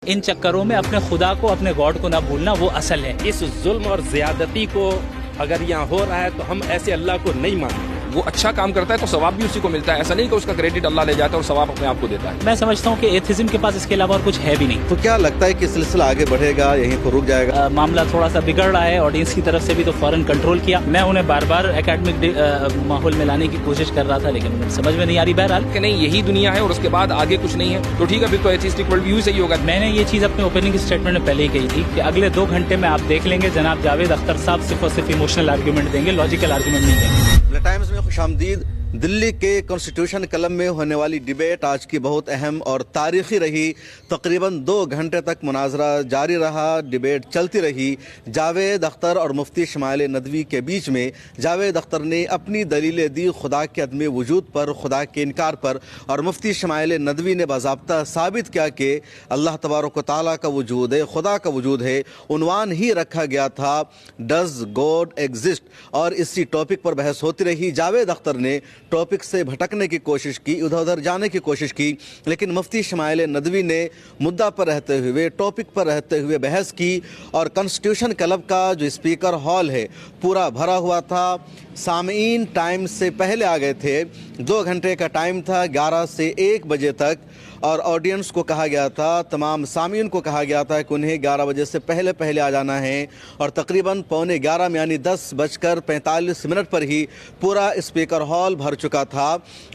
इन चक्करों में अपने खुदा को, अपने गॉड को ना भूलना, वो असल है। इस जुल्म और ज्यादती को अगर यहाँ हो रहा है तो हम ऐसे अल्लाह को नहीं मानते। वो अच्छा काम करता है तो सवाब भी उसी को मिलता है, ऐसा नहीं कि उसका क्रेडिट अल्लाह ले जाता है और सवाब अपने आप को देता है। मैं समझता हूँ कि एथिज्म के पास इसके अलावा और कुछ है भी नहीं। तो क्या लगता है कि सिलसिला आगे बढ़ेगा, यहीं पर रुक जाएगा? मामला थोड़ा सा बिगड़ रहा है, ऑडियंस की तरफ से भी तो फौरन कंट्रोल किया। मैं उन्हें बार बार एकेडमिक माहौल में लाने की कोशिश कर रहा था, लेकिन समझ में नहीं आ रही। बहरहाल कि नहीं यही दुनिया है और उसके बाद आगे कुछ नहीं है, तो ठीक है फिर तो एथिस्टिक वर्ल्ड व्यू सही होगा। मैंने ये चीज़ अपने ओपनिंग स्टेटमेंट में पहले ही कही थी कि अगले 2 घंटे में आप देख लेंगे जनाब जावेद अख्तर साहब सिर्फ और सिर्फ इमोशनल आर्ग्यूमेंट देंगे, लॉजिकल आर्ग्यूमेंट नहीं देंगे। टाइम्स में खुशामदीद। दिल्ली के कॉन्स्टिट्यूशन क्लब में होने वाली डिबेट आज की बहुत अहम और तारीखी रही। तकरीबन 2 घंटे तक मुनाजरा जारी रहा, डिबेट चलती रही। जावेद अख्तर और मुफ्ती शमाइल नदवी के बीच में जावेद अख्तर ने अपनी दलीलें दी खुदा के अदम वजूद पर, खुदा के इनकार पर, और मुफ्ती शमाइल नदवी ने बाज़ाब्ता साबित किया कि अल्लाह तबारक व तआला का वजूद है, खुदा का वजूद है। उन्वान ही रखा गया था डज गॉड एग्जिस्ट, और इसी टॉपिक पर बहस होती रही। जावेद अख्तर ने टॉपिक से भटकने की कोशिश की, उधर उधर जाने की कोशिश की, लेकिन मुफ्ती शमाइल नदवी ने मुद्दा पर रहते हुए, टॉपिक पर रहते हुए बहस की। और कॉन्स्टिट्यूशन क्लब का जो स्पीकर हॉल है पूरा भरा हुआ था। सामीन टाइम से पहले आ गए थे। 2 घंटे का टाइम था, 11 से 1 बजे तक, और ऑडियंस को कहा गया था, तमाम सामीन को कहा गया था कि उन्हें 11 बजे से पहले पहले आ जाना है। और तकरीबन 11:15 में यानी 10:45 पर ही पूरा स्पीकर हॉल भर चुका था।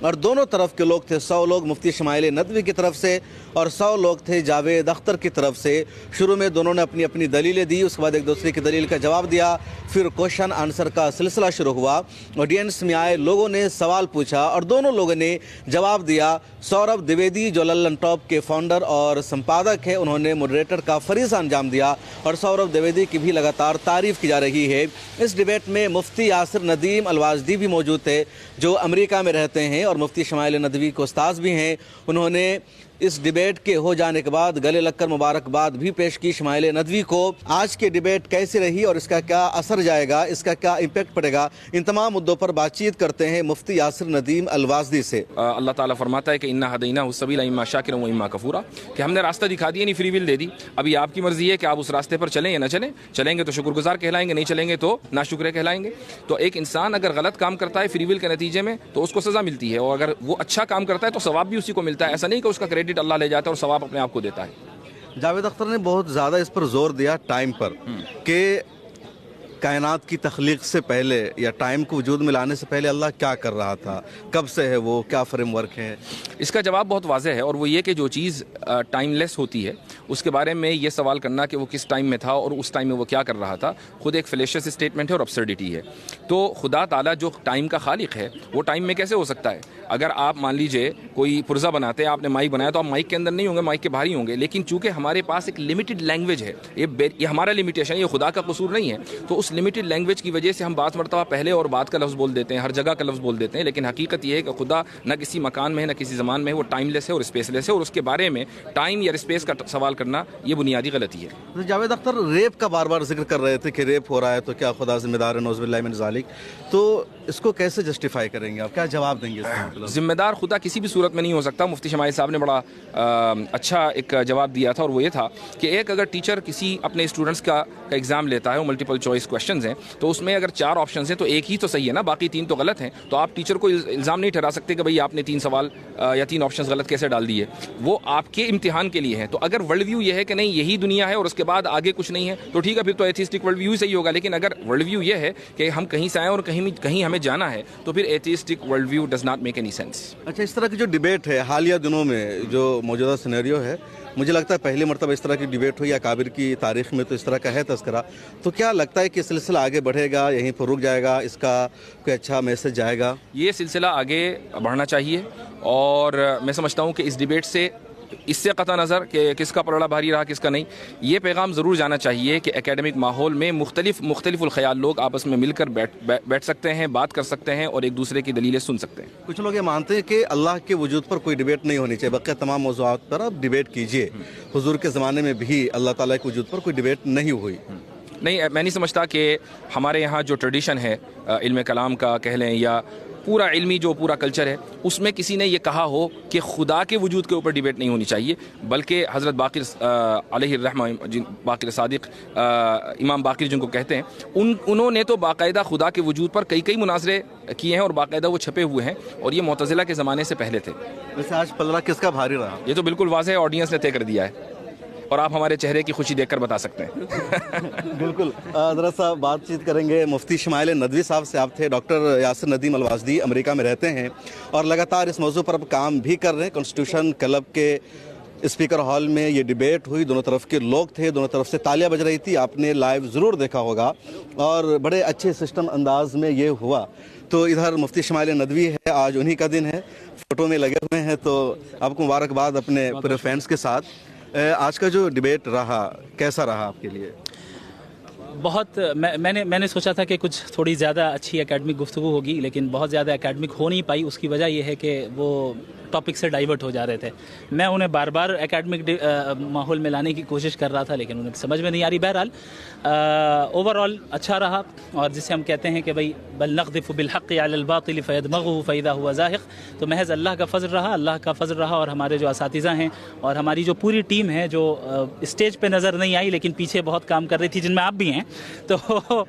और दोनों तरफ के लोग थे, 100 लोग मुफ्ती शमाइल नदवी की तरफ से और 100 लोग थे जावेद अख्तर की तरफ से। शुरू में दोनों ने अपनी अपनी दलीलें दी, उसके बाद एक दूसरे की दलील का जवाब दिया, फिर क्वेश्चन आंसर का सिलसिला शुरू हुआ। ऑडियंस में आए लोगों ने सवाल पूछा और दोनों लोगों ने जवाब दिया। सौरभ द्विवेदी जो लल्लन टॉप के फाउंडर और संपादक है, उन्होंने मॉडरेटर का फरीज़ा अंजाम दिया और सौरभ द्विवेदी की भी लगातार तारीफ की जा रही है। इस डिबेट में मुफ्ती यासिर नदीम अलवाजदी भी मौजूद थे जो अमेरिका में रहते हैं और मुफ्ती शमाइल नदवी को उस्ताद भी हैं। उन्होंने इस डिबेट के हो जाने के बाद गले लगकर मुबारकबाद भी पेश की शमाइल नदवी को। आज की डिबेट कैसी रही और इसका क्या असर जाएगा, इसका क्या इम्पैक्ट पड़ेगा, इन तमाम मुद्दों पर बातचीत करते हैं मुफ्ती यासिर नदीम अलवाजदी से। अल्लाह ताला फरमाता है कि इन्ना हदैना सबीला इम्मा शाकिरा व इम्मा कफूरा, कि हमने रास्ता दिखा दिया, नहीं फ्री विल दे दी। अभी आपकी मर्जी है कि आप उस रास्ते पर चलें या ना चलें। चलेंगे तो शुक्रगुजार कहलाएंगे, नहीं चलेंगे तो नाशुक्र कहलाएंगे। तो एक इंसान अगर गलत काम करता है फ्री विल के नतीजे में तो उसको सज़ा मिलती है, और अगर वो अच्छा काम करता है तो सवाब भी उसी को मिलता है। ऐसा नहीं कि उसका क्रेडिट अल्लाह ले जाता है और सवाब अपने आप को देता है। जावेद अख्तर ने बहुत ज़्यादा इस पर जोर दिया टाइम पर कि कायनात की तख्लीक से पहले या टाइम को वजूद में लाने से पहले अल्लाह क्या कर रहा था, कब से है वो, क्या फ्रेमवर्क है। इसका जवाब बहुत वाज़ेह है, और वो ये कि जो चीज़ टाइमलेस होती है उसके बारे में ये सवाल करना कि वो किस टाइम में था और उस टाइम में वो क्या कर रहा था, खुद एक फैलेशियस स्टेटमेंट है और अब्सर्डिटी है। तो खुदा ताला जो टाइम का खालिक है वो टाइम में कैसे हो सकता है? अगर आप मान लीजिए कोई पुर्जा बनाते हैं, आपने माइक बनाया, तो आप माइक के अंदर नहीं होंगे, माइक के बाहर ही होंगे। लेकिन चूंकि हमारे पास एक लिमिटेड लैंग्वेज है, ये हमारा लिमिटेशन, ये खुदा का कसूर नहीं है, तो उस लिमिटेड लैंग्वेज की वजह से हम बात मरतबा पहले और बाद का लफ्ज़ बोल देते हैं, हर जगह का लफ्ज़ बोल देते हैं। लेकिन हकीकत ये है कि खुदा न किसी मकान में है, न किसी ज़मान में है, वो टाइमलेस है और स्पेसलेस है, और उसके बारे में टाइम या स्पेस का सवाल करना ये बुनियादी गलती है। तो जावेद अख्तर रेप का बार बार जिक्र कर रहे थे कि रेप हो रहा है तो क्या खुदा जिम्मेदार है, नौज़ुबिल्लाहि मिन ज़ालिक, तो इसको कैसे जस्टिफाई करेंगे आप, क्या जवाब देंगे? जिम्मेदार खुदा किसी भी सूरत में नहीं हो सकता। मुफ्ती शमाइल साहब ने बड़ा अच्छा एक जवाब दिया था, और वो ये था कि एक अगर टीचर किसी अपने स्टूडेंट्स का एग्ज़ाम लेता है, वो मल्टीपल चॉइस क्वेश्चंस हैं, तो उसमें अगर 4 ऑप्शंस हैं तो एक ही तो सही है ना, बाकी 3 तो गलत हैं। तो आप टीचर को इल्ज़ाम नहीं ठहरा सकते कि भाई आपने 3 सवाल या 3 ऑप्शंस गलत कैसे डाल दिए। वो आपके इम्तिहान के लिए हैं। तो अगर वर्ल्ड व्यू ये है कि नहीं यही दुनिया है और उसके बाद आगे कुछ नहीं है, तो ठीक है फिर तो एथिस्टिक वर्ल्ड व्यू सही होगा। लेकिन अगर वर्ल्ड व्यू ये है कि हम कहीं से आए और कहीं हमें जाना है, तो फिर atheistic world view does not make any sense. अच्छा, इस तरह की जो डिबेट है हालिया दिनों में, जो मौजूदा सिनेरियो है, मुझे लगता है पहली मरतबा इस तरह की डिबेट हुई या काबिर की तारीख में तो इस तरह का है तस्करा। तो क्या लगता है कि सिलसिला आगे बढ़ेगा, यहीं पर रुक जाएगा, इसका कोई अच्छा मैसेज जाएगा? ये सिलसिला आगे बढ़ना चाहिए, और मैं समझता हूँ कि इस डिबेट से इससे कता नज़र कि किसका पलड़ा भारी रहा किसका नहीं, ये पैगाम ज़रूर जाना चाहिए कि एकेडमिक माहौल में मुख्तलिफ़ुल ख़याल लोग आपस में मिलकर बैठ सकते हैं, बात कर सकते हैं और एक दूसरे की दलीलें सुन सकते हैं। कुछ लोग ये मानते हैं कि अल्लाह के वजूद पर कोई डिबेट नहीं होनी चाहिए, बाकी तमाम मौज़ूआत पर आप डिबेट कीजिए। हुजूर के ज़माने में भी अल्लाह ताला के वजूद पर कोई डिबेट नहीं हुई। नहीं, मैं नहीं समझता कि हमारे यहाँ जो ट्रेडिशन है इल्म कलाम का कह लें या पूरा इल्मी जो पूरा कल्चर है उसमें किसी ने ये कहा हो कि खुदा के वजूद के ऊपर डिबेट नहीं होनी चाहिए, बल्कि हज़रत बाक़िर अलैहि रहमा बाक़िर सादिक इमाम बाक़िर जिनको कहते हैं उन्होंने तो बाकायदा खुदा के वजूद पर कई मुनाजरे किए हैं और बाकायदा वो छपे हुए हैं, और ये मुतज़िला के ज़माने से पहले थे। वैसे आज पलड़ा किसका भारी रहा? ये तो बिल्कुल वाज़ेह ऑडियंस ने तय कर दिया है, और आप हमारे चेहरे की खुशी देखकर बता सकते हैं। बिल्कुल। ज़रा सा बातचीत करेंगे मुफ्ती इस्माइल नदवी साहब से। आप थे डॉक्टर यासिर नदीम अलवाजदी, अमेरिका में रहते हैं और लगातार इस मौजू पर अब काम भी कर रहे हैं। कॉन्स्टिट्यूशन क्लब के स्पीकर हॉल में ये डिबेट हुई, दोनों तरफ के लोग थे, दोनों तरफ से तालियां बज रही थी, आपने लाइव ज़रूर देखा होगा, और बड़े अच्छे सिस्टम अंदाज में ये हुआ। तो इधर मुफ्ती इस्माइल नदवी है, आज उन्हीं का दिन है, फ़ोटो में लगे हुए हैं, तो आपको मुबारकबाद अपने पूरे फैंस के साथ। आज का जो डिबेट रहा कैसा रहा आपके लिए? बहुत मैंने सोचा था कि कुछ थोड़ी ज़्यादा अच्छी एकेडमिक गुफ्तगू होगी, लेकिन बहुत ज़्यादा एकेडमिक हो नहीं पाई। उसकी वजह यह है कि वो टॉपिक से डाइवर्ट हो जा रहे थे। मैं उन्हें बार बार एकेडमिक माहौल में लाने की कोशिश कर रहा था, लेकिन उन्हें समझ में नहीं आ रही। बहरहाल ओवरऑल अच्छा रहा, और जिसे हम कहते हैं कि भाई बल नक़्ज़िफ़ु बिल-हक़्क़ि अलल बातिल फ़यदमग़ुहु फ़इज़ा हुवा ज़ाहिक़, तो महज़ अल्लाह का फ़ज़ल रहा, और हमारे जो असातिज़ा हैं और हमारी जो पूरी टीम है, जो स्टेज पे नज़र नहीं आई लेकिन पीछे बहुत काम कर रही थी, जिनमें आप भी हैं, तो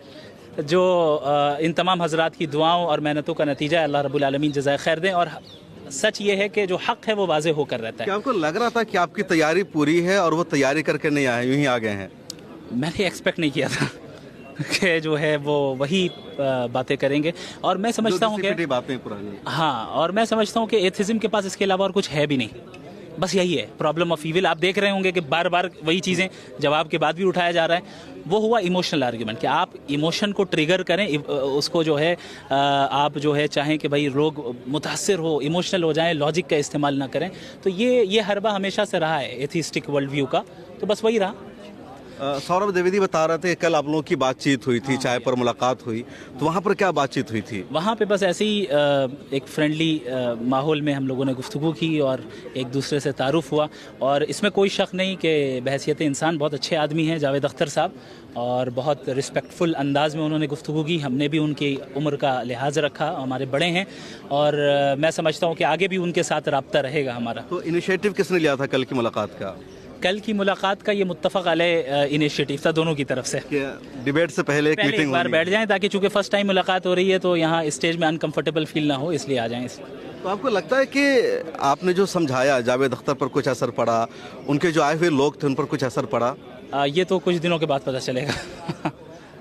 जो इन तमाम हज़रात की दुआओं और मेहनतों का नतीजा है, अल्लाह रब्बुल आलमीन जज़ाए खैर दें। और सच ये है कि जो हक़ है वो वाज़े होकर रहता है। क्या आपको लग रहा था कि आपकी तैयारी पूरी है और वो तैयारी करके नहीं आए, यूं ही आ गए हैं? मैंने एक्सपेक्ट नहीं किया था कि जो है वो वही बातें करेंगे, और मैं समझता हूँ कि बातें पुरानी। हाँ, और मैं समझता हूँ कि एथिज़म के पास इसके अलावा और कुछ है भी नहीं। बस यही है प्रॉब्लम ऑफ ईविल। आप देख रहे होंगे कि बार बार वही चीज़ें जवाब के बाद भी उठाया जा रहा है। वो हुआ इमोशनल आर्ग्यूमेंट, कि आप इमोशन को ट्रिगर करें, उसको जो है आप जो है चाहें कि भाई लोग मुतासर हो, इमोशनल हो जाएं, लॉजिक का इस्तेमाल ना करें। तो ये हरबा हमेशा से रहा है एथिस्टिक वर्ल्ड व्यू का, तो बस वही रहा। सौरभ द्विवेदी बता रहे थे कल आप लोगों की बातचीत हुई थी, चाय पर मुलाकात हुई, तो वहाँ पर क्या बातचीत हुई थी? वहाँ पे बस ऐसे ही एक फ्रेंडली माहौल में हम लोगों ने गुफ्तगू की और एक दूसरे से तारुफ हुआ, और इसमें कोई शक नहीं कि बहैसियत इंसान बहुत अच्छे आदमी हैं जावेद अख्तर साहब, और बहुत रिस्पेक्टफुल अंदाज में उन्होंने गुफ्तगू की। हमने भी उनकी उम्र का लिहाज रखा, हमारे बड़े हैं, और मैं समझता हूँ कि आगे भी उनके साथ रब्ता रहेगा हमारा। तो इनिशिएटिव किसने लिया था कल की मुलाकात का? कल की मुलाकात का ये मुत्तफ़क़ अलैह इनिशिएटिव था दोनों की तरफ से। डिबेट से पहले एक मीटिंग एक बार बैठ जाएं, ताकि चूंकि फर्स्ट टाइम मुलाकात हो रही है तो यहाँ स्टेज में अनकंफर्टेबल फील ना हो, इसलिए आ जाएं। तो आपको लगता है कि आपने जो समझाया जावेद अख्तर पर कुछ असर पड़ा, उनके जो आए हुए लोग थे उन पर कुछ असर पड़ा? ये तो कुछ दिनों के बाद पता चलेगा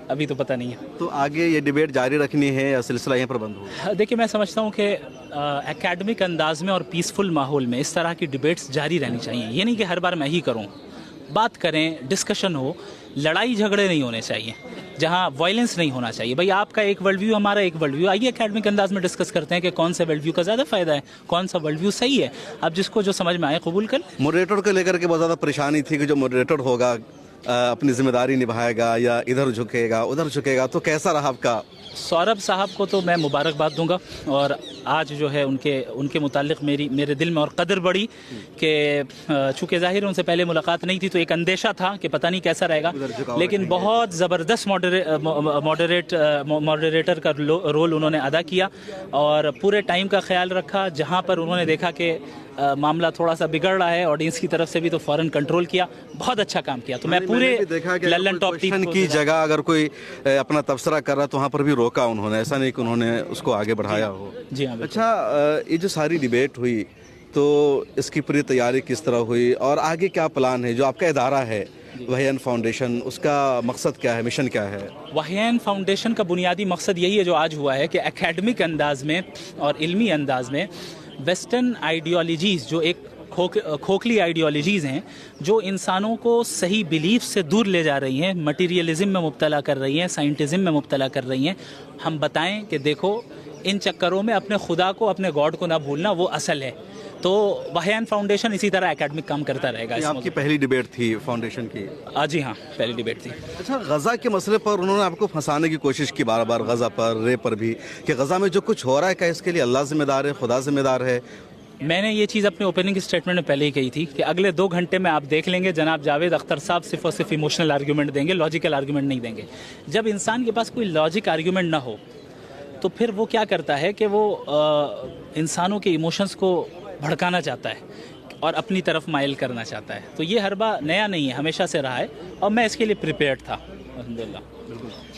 अभी तो पता नहीं है। तो आगे ये डिबेट जारी रखनी है या सिलसिला यहीं पर बंद हो? देखिए, मैं समझता हूँ कि एकेडमिक अंदाज में और पीसफुल माहौल में इस तरह की डिबेट्स जारी रहनी चाहिए। ये नहीं कि हर बार मैं ही करूँ, बात करें, डिस्कशन हो, लड़ाई झगड़े नहीं होने चाहिए, जहाँ वायलेंस नहीं होना चाहिए। भाई आपका एक वर्ल्ड व्यू, हमारा एक वर्ल्ड व्यू, आइए एकेडमिक अंदाज में डिस्कस करते हैं कि कौन सा वर्ल्ड व्यू का ज़्यादा फ़ायदा है, कौन सा वर्ल्ड व्यू सही है। अब जिसको जो समझ में आए कबूल कर। मॉडरेटर को लेकर के बहुत ज़्यादा परेशानी थी कि जो मॉडरेटर होगा अपनी जिम्मेदारी निभाएगा या इधर झुकेगा उधर झुकेगा, तो कैसा रहा आपका? सौरभ साहब को तो मैं मुबारकबाद दूंगा, और आज जो है उनके मुतालिक मेरे दिल में और कदर बढ़ी कि चूँकि ज़ाहिर उनसे पहले मुलाकात नहीं थी, तो एक अंदेशा था कि पता नहीं कैसा रहेगा, लेकिन बहुत ज़बरदस्त मॉडरेटर का रोल उन्होंने अदा किया, और पूरे टाइम का ख्याल रखा। जहाँ पर उन्होंने देखा कि मामला थोड़ा सा बिगड़ रहा है ऑडियंस की तरफ से भी, तो फ़ौरन कंट्रोल किया। बहुत अच्छा काम किया। तो मैं पूरे लल्लन टॉप टीम की जगह अगर कोई अपना तबसरा कर रहा तो वहाँ पर भी रोका उन्होंने, ऐसा नहीं कि उन्होंने उसको आगे बढ़ाया हो। जी हाँ। अच्छा, ये जो सारी डिबेट हुई तो इसकी पूरी तैयारी किस तरह हुई और आगे क्या प्लान है? जो आपका इदारा है वहीन फाउंडेशन, उसका मकसद क्या है, मिशन क्या है? वहीन फाउंडेशन का बुनियादी मकसद यही है जो आज हुआ है, कि एकेडमिक अंदाज में और इल्मी अंदाज में वेस्टर्न आइडियोलॉजीज़, जो एक खोखली आइडियोलॉजीज़ हैं, जो इंसानों को सही बिलीफ से दूर ले जा रही हैं, मटीरियलिज्म में मुब्तला कर रही हैं, साइंटिज़म में मुब्तला कर रही हैं, हम बताएं कि देखो इन चक्करों में अपने खुदा को, अपने गॉड को ना भूलना, वो असल है। तो वहीन फाउंडेशन इसी तरह एकेडमिक काम करता रहेगा। आपकी पहली डिबेट थी फाउंडेशन की? जी हाँ, पहली डिबेट थी। अच्छा, गज़ा के मसले पर उन्होंने आपको फंसाने की कोशिश की बार बार, गज़ा पर, रे पर भी, कि गज़ा में जो कुछ हो रहा है क्या इसके लिए अल्लाह जिम्मेदार है, खुदा जिम्मेदार है? मैंने ये चीज़ अपने ओपनिंग स्टेटमेंट में पहले ही कही थी कि अगले 2 घंटे में आप देख लेंगे जनाब जावेद अख्तर साहब सिर्फ और सिर्फ इमोशनल आर्ग्यूमेंट देंगे, लॉजिकल आर्ग्यूमेंट नहीं देंगे। जब इंसान के पास कोई लॉजिक आर्ग्यूमेंट ना हो تو پھر وہ کیا کرتا ہے کہ وہ انسانوں کے ایموشنز کو بھڑکانا چاہتا ہے اور اپنی طرف مائل کرنا چاہتا ہے. تو یہ حربہ نیا نہیں ہے, ہمیشہ سے رہا ہے اور میں اس کے لیے پریپیئرڈ تھا الحمدللہ.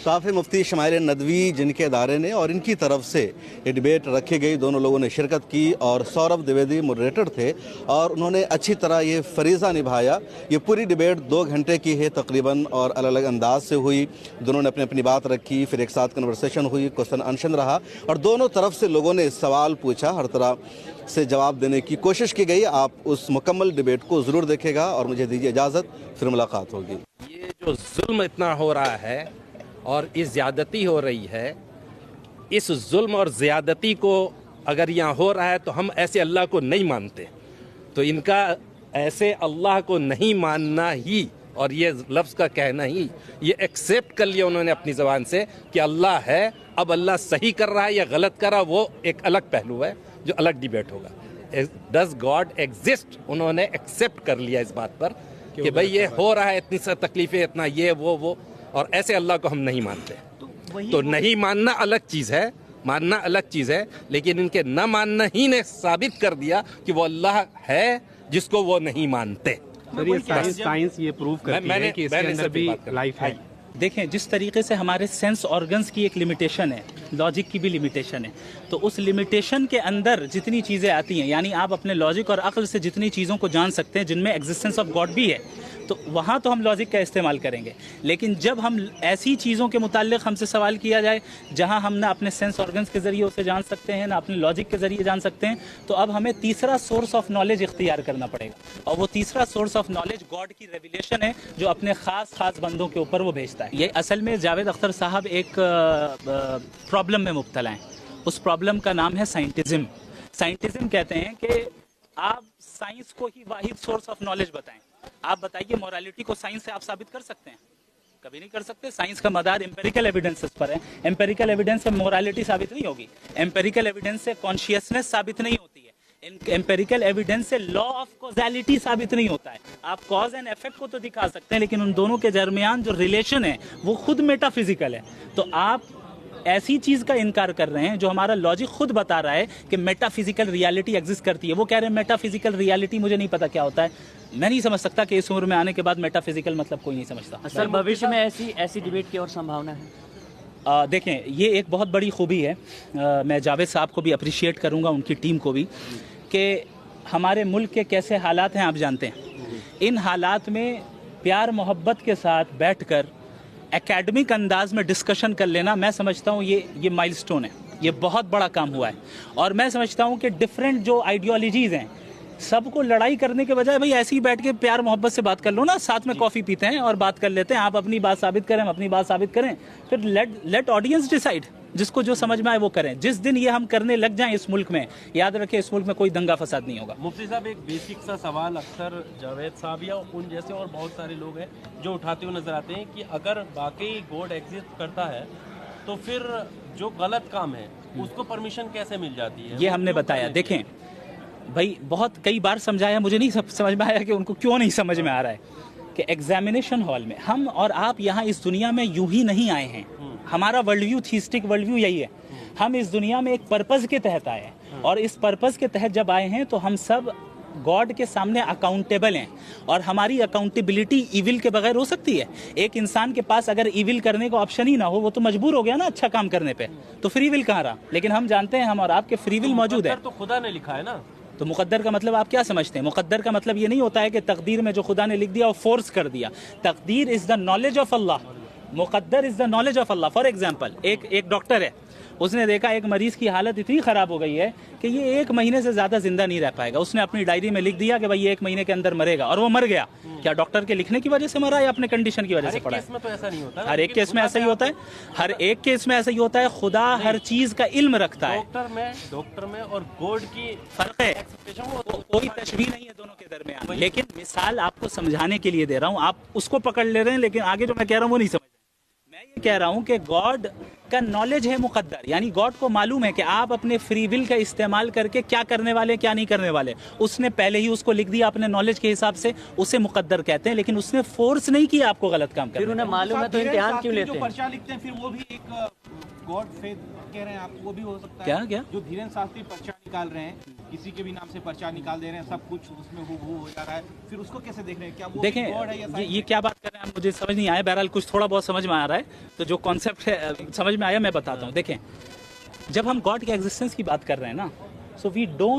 صاف مفتی شمائل ندوی جن کے ادارے نے اور ان کی طرف سے یہ ڈیبیٹ رکھی گئی, دونوں لوگوں نے شرکت کی اور سوربھ دیویدی موڈریٹر تھے اور انہوں نے اچھی طرح یہ فریضہ نبھایا. یہ پوری ڈیبیٹ 2 گھنٹے کی ہے تقریباً اور الگ الگ انداز سے ہوئی. دونوں نے اپنی بات رکھی, پھر ایک ساتھ کنورسیشن ہوئی, کوسچن آنسر رہا اور دونوں طرف سے لوگوں نے سوال پوچھا, ہر طرح سے جواب دینے کی کوشش کی گئی. آپ اس مکمل ڈیبیٹ کو ضرور دیکھے گا اور مجھے دیجیے اجازت, پھر ملاقات ہوگی. یہ جو ظلم اتنا ہو رہا ہے اور اس زیادتی ہو رہی ہے, اس ظلم اور زیادتی کو اگر یہاں ہو رہا ہے تو ہم ایسے اللہ کو نہیں مانتے. تو ان کا ایسے اللہ کو نہیں ماننا ہی اور یہ لفظ کا کہنا ہی, یہ ایکسیپٹ کر لیا انہوں نے اپنی زبان سے کہ اللہ ہے. اب اللہ صحیح کر رہا ہے یا غلط کر رہا ہے وہ ایک الگ پہلو ہے جو الگ ڈیبیٹ ہوگا. ڈز گاڈ ایگزسٹ, انہوں نے ایکسیپٹ کر لیا اس بات پر کہ بھئی یہ ہو رہا ہے, اتنی سا تکلیفیں, اتنا یہ وہ اور ایسے اللہ کو ہم نہیں مانتے. تو نہیں ماننا الگ چیز ہے, ماننا الگ چیز ہے, لیکن ان کے نہ ماننا ہی نے ثابت کر دیا کہ وہ اللہ ہے جس کو وہ نہیں مانتے. سائنس یہ پروف کرتی ہے کہ اس کے اندر بھی لائف ہے. دیکھیں جس طریقے سے ہمارے سینس آرگنز کی ایک لمیٹیشن ہے, لاجک کی بھی لمیٹیشن ہے, تو اس لمیٹیشن کے اندر جتنی چیزیں آتی ہیں, یعنی آپ اپنے لاجک اور عقل سے جتنی چیزوں کو جان سکتے ہیں جن میں ایگزسٹنس آف گاڈ بھی ہے, تو وہاں تو ہم لاجک کا استعمال کریں گے. لیکن جب ہم ایسی چیزوں کے متعلق ہم سے سوال کیا جائے جہاں ہم نہ اپنے سینس آرگنز کے ذریعے اسے جان سکتے ہیں نہ اپنے لاجک کے ذریعے جان سکتے ہیں, تو اب ہمیں تیسرا سورس آف نالج اختیار کرنا پڑے گا, اور وہ تیسرا سورس آف نالج گاڈ کی ریویلیشن ہے جو اپنے خاص بندوں کے اوپر وہ بھیجتا ہے. یہ اصل میں جاوید اختر صاحب ایک پرابلم میں مبتلا ہیں. اس پرابلم کا نام ہے سائنٹزم. سائنٹزم کہتے ہیں کہ آپ سائنس کو ہی واحد سورس آف نالج بتائیں. آپ بتائیے مورالٹی کو سائنس سے آپ ثابت کر سکتے ہیں؟ کبھی نہیں کر سکتے. سائنس کا مدار امپیریکل ایویڈنسز پر ہے. امپیریکل ایویڈنس سے مورالٹی ثابت نہیں ہوگی, امپیریکل ایویڈنس سے کانشیسنس ثابت نہیں ہوتی ہے, امپیریکل ایویڈنس سے لا آف کوزیلٹی ثابت نہیں ہوتا ہے. آپ کاز اینڈ ایفیکٹ کو تو دکھا سکتے ہیں لیکن ان دونوں کے درمیان جو ریلیشن ہے وہ خود میٹا فزیکل ہے. تو آپ ایسی چیز کا انکار کر رہے ہیں جو ہمارا لاجک خود بتا رہا ہے کہ میٹا فزیکل ریالٹی ایگزسٹ کرتی ہے. وہ کہہ رہے ہیں میٹا فزیکل ریالٹی مجھے نہیں پتا کیا ہوتا ہے. میں نہیں سمجھ سکتا کہ اس عمر میں آنے کے بعد میٹا فزیکل مطلب کوئی نہیں سمجھتا. سر بھوشیہ میں ایسی ڈیبیٹ کی اور سمبھاونا ہے؟ دیکھیں یہ ایک بہت بڑی خوبی ہے. میں جاوید صاحب کو بھی اپریشیٹ کروں گا, ان کی ٹیم کو بھی, کہ ہمارے ملک کے کیسے حالات ہیں آپ جانتے ہیں. ان حالات میں پیار محبت کے ساتھ بیٹھ کر اکیڈمک انداز میں ڈسکشن کر لینا, میں سمجھتا ہوں یہ مائل سٹون ہے, یہ بہت بڑا کام ہوا ہے. اور میں سمجھتا ہوں کہ ڈفرینٹ جو آئیڈیالوجیز ہیں سب کو لڑائی کرنے کے بجائے بھائی ایسے ہی بیٹھ کے پیار محبت سے بات کر لو نا, ساتھ میں کافی پیتے ہیں اور بات کر لیتے ہیں. آپ اپنی بات ثابت کریں, ہم اپنی بات ثابت کریں, پھر لیٹ آڈینس ڈیسائیڈ, جس کو جو سمجھ میں آئے وہ کریں. جس دن یہ ہم کرنے لگ جائیں اس ملک میں, یاد رکھیں اس ملک میں کوئی دنگا فساد نہیں ہوگا. مفتی صاحب ایک بیسک سا سوال اکثر جاوید صاحب یا ان جیسے اور بہت سارے لوگ ہیں جو اٹھاتے ہوئے نظر آتے ہیں کہ اگر واقعی گاڈ ایگزسٹ کرتا ہے تو پھر جو غلط کام ہے اس کو پرمیشن کیسے مل جاتی ہے؟ یہ ہم نے بتایا. دیکھیں بھائی بہت کئی بار سمجھایا, مجھے نہیں سمجھ میں آیا کہ ان کو کیوں نہیں سمجھ میں آ رہا ہے کہ ایگزامینیشن ہال میں ہم اور آپ یہاں اس دنیا میں یوں ہی نہیں آئے ہیں. ہمارا ورلڈ ویو, تھیسٹک ورلڈ ویو یہی ہے. ہم اس دنیا میں ایک پرپز کے تحت آئے ہیں اور اس پرپز کے تحت جب آئے ہیں تو ہم سب گاڈ کے سامنے اکاؤنٹیبل ہیں. اور ہماری اکاؤنٹیبلٹی ایول کے بغیر ہو سکتی ہے؟ ایک انسان کے پاس اگر ایول کرنے کا آپشن ہی نہ ہو, وہ تو مجبور ہو گیا نا اچھا کام کرنے پہ, تو فری ول کہاں رہا؟ لیکن ہم جانتے ہیں ہم اور آپ کے فری ول موجود ہے. تو خدا نے لکھا ہے نا. تو مقدر کا مطلب آپ کیا سمجھتے ہیں؟ مقدر کا مطلب یہ نہیں ہوتا ہے کہ تقدیر میں جو خدا نے لکھ دیا وہ فورس کر دیا. تقدیر از دا نالج آف اللہ, مقدر is the knowledge of Allah. For example ایک ڈاکٹر ہے, اس نے دیکھا ایک مریض کی حالت اتنی خراب ہو گئی ہے کہ یہ 1 مہینے سے زیادہ زندہ نہیں رہ پائے گا. اس نے اپنی ڈائری میں لکھ دیا کہ بھائی یہ 1 مہینے کے اندر مرے گا, اور وہ مر گیا. کیا ڈاکٹر کے لکھنے کی وجہ سے مرا یا اپنے کنڈیشن کی وجہ سے پڑا؟ ہر ایک کیس میں ایسا ہی ہوتا ہے, ہر ایک کیس میں ایسا ہی ہوتا ہے. خدا ہر چیز کا علم رکھتا ہے. ڈاکٹر میں اور گاڈ کی فرق ہے, کوئی تشبیہ نہیں ہے دونوں کے درمیان. لیکن مثال آپ کو سمجھانے کے لیے دے رہا ہوں, آپ اس کو پکڑ لے رہے ہیں لیکن آگے جو میں کہہ رہا ہوں وہ نہیں سمجھ. میں یہ کہہ رہا ہوں کہ گاڈ کا نالج ہے مقدر, یعنی گاڈ کو معلوم ہے کہ آپ اپنے فری ول کا استعمال کر کے کیا کرنے والے کیا نہیں کرنے والے. اس نے پہلے ہی اس کو لکھ دیا اپنے نالج کے حساب سے, اسے مقدر کہتے ہیں. لیکن اس نے فورس نہیں کیا آپ کو غلط کام کرنے. پھر انہیں معلوم ہے تو امتحان کیوں لیتے ہیں؟ پرچہ لکھتے ہیں پھر وہ بھی ایک गॉड फेथ कह रहे हैं आप, वो भी हो सकता है? क्या जो धीरेन्द्र शास्त्री पर्चा निकाल रहे हैं, किसी के भी नाम से पर्चा निकाल दे रहे हैं, सब कुछ उसमें हो जा रहा है, फिर उसको कैसे देख रहे हैं? क्या वो देखें, गॉड है या ये क्या बात कर रहे हैं मुझे समझ नहीं आया। बहरहाल कुछ थोड़ा बहुत समझ में आ रहा है, तो जो कॉन्सेप्ट है समझ में आया मैं बताता हूँ। देखें, जब हम गॉड के एग्जिस्टेंस की बात कर रहे हैं ना, सो वी डोंट